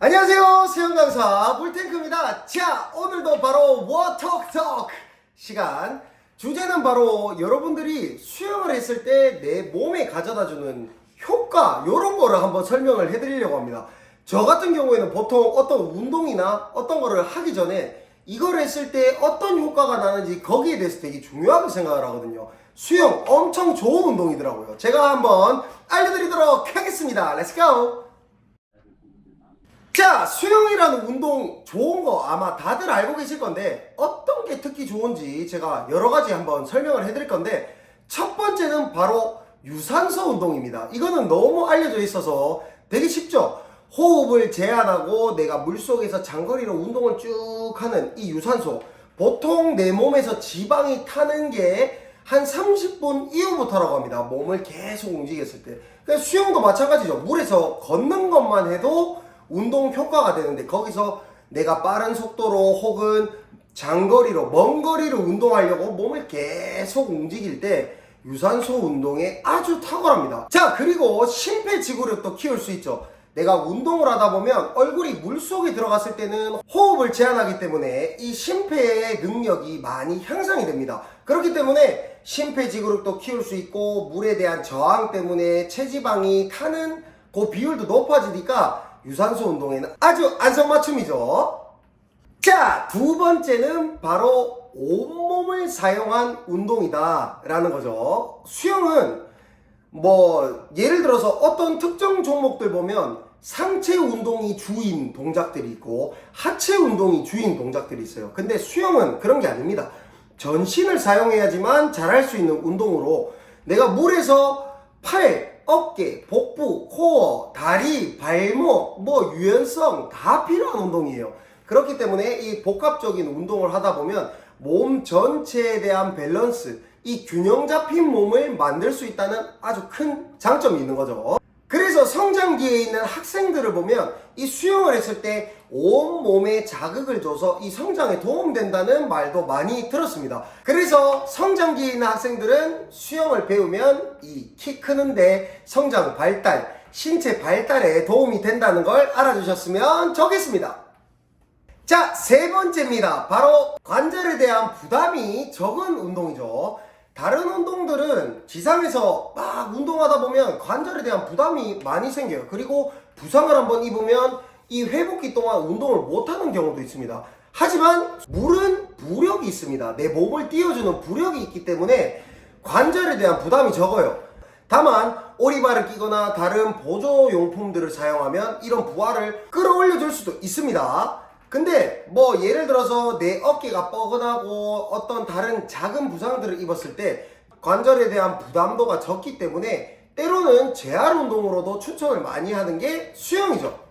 안녕하세요, 수영강사 물탱크입니다. 자, 오늘도 바로 워터톡 시간. 주제는 바로 여러분들이 수영을 했을 때 내 몸에 가져다주는 효과, 요런 거를 한번 설명을 해드리려고 합니다. 저 같은 경우에는 보통 어떤 운동이나 어떤 거를 하기 전에 이걸 했을 때 어떤 효과가 나는지 거기에 대해서 되게 중요하게 생각을 하거든요. 수영 엄청 좋은 운동이더라고요. 제가 한번 알려드리도록 하겠습니다. 렛츠고! 자, 수영이라는 운동 좋은 거 아마 다들 알고 계실 건데 어떤 게 특히 좋은지 제가 여러 가지 한번 설명을 해드릴 건데, 첫 번째는 바로 유산소 운동입니다. 이거는 너무 알려져 있어서 되게 쉽죠. 호흡을 제한하고 내가 물속에서 장거리로 운동을 쭉 하는 이 유산소, 보통 내 몸에서 지방이 타는 게 한 30분 이후부터라고 합니다. 몸을 계속 움직였을 때. 그러니까 수영도 마찬가지죠. 물에서 걷는 것만 해도 운동 효과가 되는데, 거기서 내가 빠른 속도로 혹은 장거리로 먼 거리를 운동하려고 몸을 계속 움직일 때 유산소 운동에 아주 탁월합니다. 자, 그리고 심폐지구력도 키울 수 있죠. 내가 운동을 하다 보면 얼굴이 물속에 들어갔을 때는 호흡을 제한하기 때문에 이 심폐의 능력이 많이 향상이 됩니다. 그렇기 때문에 심폐지구력도 키울 수 있고 물에 대한 저항 때문에 체지방이 타는 그 비율도 높아지니까 유산소 운동에는 아주 안성맞춤이죠. 자, 두 번째는 바로 온몸을 사용한 운동이다 라는 거죠. 수영은 예를 들어서 어떤 특정 종목들 보면 상체 운동이 주인 동작들이 있고 하체 운동이 주인 동작들이 있어요. 근데 수영은 그런 게 아닙니다. 전신을 사용해야지만 잘할 수 있는 운동으로, 내가 물에서 팔, 어깨, 복부, 코어, 다리, 발목, 유연성 다 필요한 운동이에요. 그렇기 때문에 이 복합적인 운동을 하다 보면 몸 전체에 대한 밸런스, 이 균형 잡힌 몸을 만들 수 있다는 아주 큰 장점이 있는 거죠. 그래서 성장기에 있는 학생들을 보면 이 수영을 했을 때 온몸에 자극을 줘서 이 성장에 도움된다는 말도 많이 들었습니다. 그래서 성장기에 있는 학생들은 수영을 배우면 이 키 크는데 성장 발달, 신체 발달에 도움이 된다는 걸 알아주셨으면 좋겠습니다. 자, 세 번째입니다. 바로 관절에 대한 부담이 적은 운동이죠. 다른 운동들은 지상에서 막 운동하다 보면 관절에 대한 부담이 많이 생겨요. 그리고 부상을 한번 입으면 이 회복기 동안 운동을 못하는 경우도 있습니다. 하지만 물은 부력이 있습니다. 내 몸을 띄워주는 부력이 있기 때문에 관절에 대한 부담이 적어요. 다만 오리발을 끼거나 다른 보조용품들을 사용하면 이런 부하를 끌어올려 줄 수도 있습니다. 근데 예를 들어서 내 어깨가 뻐근하고 어떤 다른 작은 부상들을 입었을 때 관절에 대한 부담도가 적기 때문에 때로는 재활 운동으로도 추천을 많이 하는 게 수영이죠.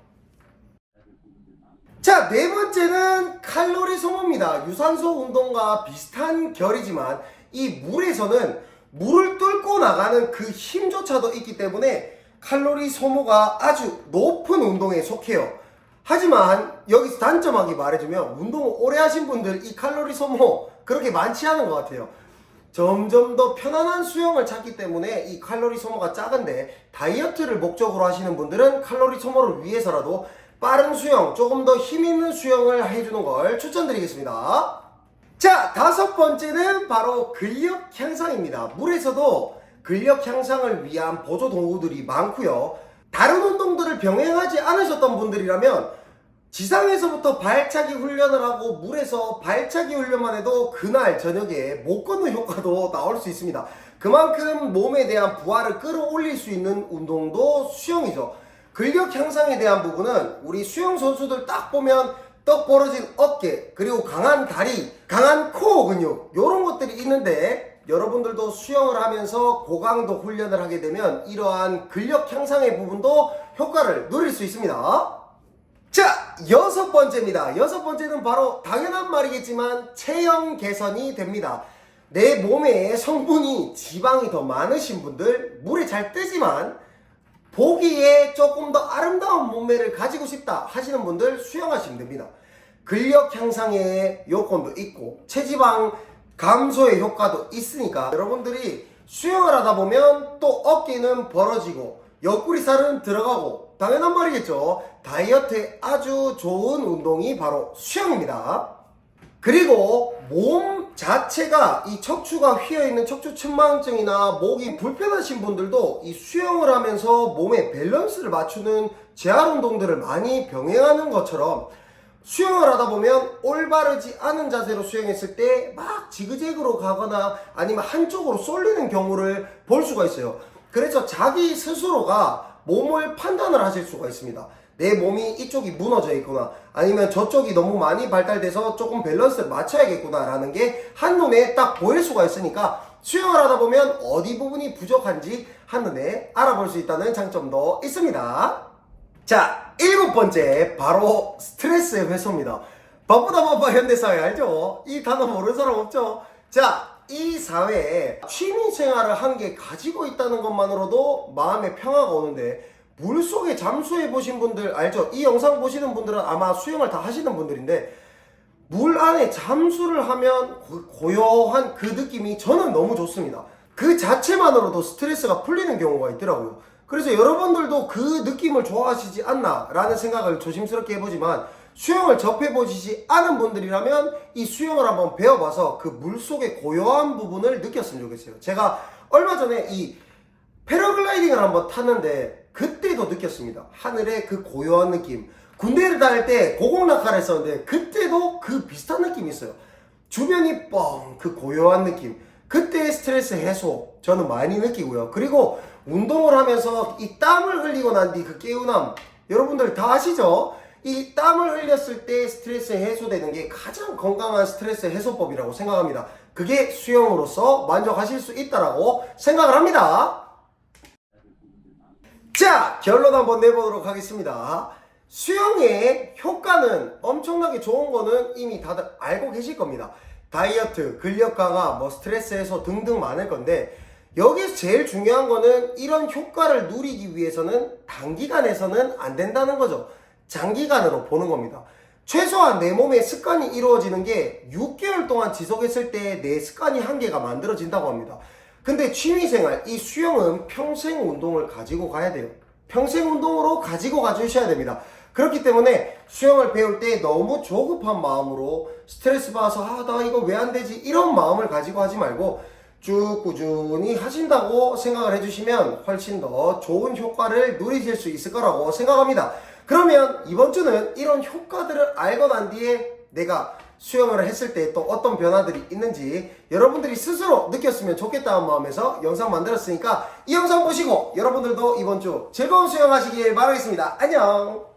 자, 네 번째는 칼로리 소모입니다. 유산소 운동과 비슷한 결이지만 이 물에서는 물을 뚫고 나가는 그 힘조차도 있기 때문에 칼로리 소모가 아주 높은 운동에 속해요. 하지만 여기서 단점하게 말해주면 운동을 오래 하신 분들 이 칼로리 소모 그렇게 많지 않은 것 같아요. 점점 더 편안한 수영을 찾기 때문에 이 칼로리 소모가 작은데, 다이어트를 목적으로 하시는 분들은 칼로리 소모를 위해서라도 빠른 수영, 조금 더 힘 있는 수영을 해주는 걸 추천드리겠습니다. 자, 다섯 번째는 바로 근력 향상입니다. 물에서도 근력 향상을 위한 보조 도구들이 많고요. 다른 운동들을 병행하지 않으셨던 분들이라면 지상에서부터 발차기 훈련을 하고 물에서 발차기 훈련만 해도 그날 저녁에 못 걷는 효과도 나올 수 있습니다. 그만큼 몸에 대한 부하를 끌어올릴 수 있는 운동도 수영이죠. 근력 향상에 대한 부분은 우리 수영 선수들 딱 보면 떡 벌어진 어깨, 그리고 강한 다리, 강한 코어 근육, 이런 것들이 있는데, 여러분들도 수영을 하면서 고강도 훈련을 하게 되면 이러한 근력 향상의 부분도 효과를 누릴 수 있습니다. 자, 여섯 번째입니다. 여섯 번째는 바로 당연한 말이겠지만 체형 개선이 됩니다. 내 몸에 성분이 지방이 더 많으신 분들, 물에 잘 뜨지만 보기에 조금 더 아름다운 몸매를 가지고 싶다 하시는 분들 수영하시면 됩니다. 근력 향상의 요건도 있고 체지방 감소의 효과도 있으니까 여러분들이 수영을 하다 보면 또 어깨는 벌어지고 옆구리살은 들어가고 당연한 말이겠죠. 다이어트에 아주 좋은 운동이 바로 수영입니다. 그리고 몸 자체가 이 척추가 휘어있는 척추 측만증이나 목이 불편하신 분들도 이 수영을 하면서 몸의 밸런스를 맞추는 재활 운동들을 많이 병행하는 것처럼 수영을 하다 보면 올바르지 않은 자세로 수영했을 때 막 지그재그로 가거나 아니면 한쪽으로 쏠리는 경우를 볼 수가 있어요. 그래서 자기 스스로가 몸을 판단을 하실 수가 있습니다. 내 몸이 이쪽이 무너져 있구나, 아니면 저쪽이 너무 많이 발달돼서 조금 밸런스를 맞춰야겠구나 라는 게 한눈에 딱 보일 수가 있으니까 수영을 하다 보면 어디 부분이 부족한지 한눈에 알아볼 수 있다는 장점도 있습니다. 자, 7번째, 바로 스트레스 해소입니다. 바쁘다 바빠 현대사회 알죠? 이 단어 모르는 사람 없죠? 자, 이 사회에 취미생활을 한 개 가지고 있다는 것만으로도 마음의 평화가 오는데, 물속에 잠수해 보신 분들 알죠? 이 영상 보시는 분들은 아마 수영을 다 하시는 분들인데, 물 안에 잠수를 하면 고요한 그 느낌이 저는 너무 좋습니다. 그 자체만으로도 스트레스가 풀리는 경우가 있더라고요. 그래서 여러분들도 그 느낌을 좋아하시지 않나 라는 생각을 조심스럽게 해보지만, 수영을 접해보시지 않은 분들이라면 이 수영을 한번 배워봐서 그 물속의 고요한 부분을 느꼈으면 좋겠어요. 제가 얼마 전에 이 패러글라이딩을 한번 탔는데 그때도 느꼈습니다. 하늘의 그 고요한 느낌. 군대를 다닐 때 고공낙하를 했었는데 그때도 그 비슷한 느낌이 있어요. 주변이 뻥, 그 고요한 느낌. 그때의 스트레스 해소 저는 많이 느끼고요. 그리고 운동을 하면서 이 땀을 흘리고 난 뒤 그 개운함, 여러분들 다 아시죠? 이 땀을 흘렸을 때 스트레스 해소되는 게 가장 건강한 스트레스 해소법이라고 생각합니다. 그게 수영으로서 만족하실 수 있다라고 생각을 합니다. 자, 결론 한번 내보도록 하겠습니다. 수영의 효과는 엄청나게 좋은 거는 이미 다들 알고 계실 겁니다. 다이어트, 근력 강화, 스트레스 해소 등등 많을 건데, 여기서 제일 중요한 거는 이런 효과를 누리기 위해서는 단기간에서는 안 된다는 거죠. 장기간으로 보는 겁니다. 최소한 내 몸에 습관이 이루어지는 게 6개월 동안 지속했을 때 내 습관이 한계가 만들어진다고 합니다. 근데 취미생활, 이 수영은 평생 운동을 가지고 가야 돼요. 평생 운동으로 가지고 가주셔야 됩니다. 그렇기 때문에 수영을 배울 때 너무 조급한 마음으로 스트레스 받아서 나 이거 왜 안 되지? 이런 마음을 가지고 하지 말고 쭉 꾸준히 하신다고 생각을 해주시면 훨씬 더 좋은 효과를 누리실 수 있을 거라고 생각합니다. 그러면 이번 주는 이런 효과들을 알고 난 뒤에 내가 수영을 했을 때 또 어떤 변화들이 있는지 여러분들이 스스로 느꼈으면 좋겠다는 마음에서 영상 만들었으니까 이 영상 보시고 여러분들도 이번 주 즐거운 수영하시길 바라겠습니다. 안녕!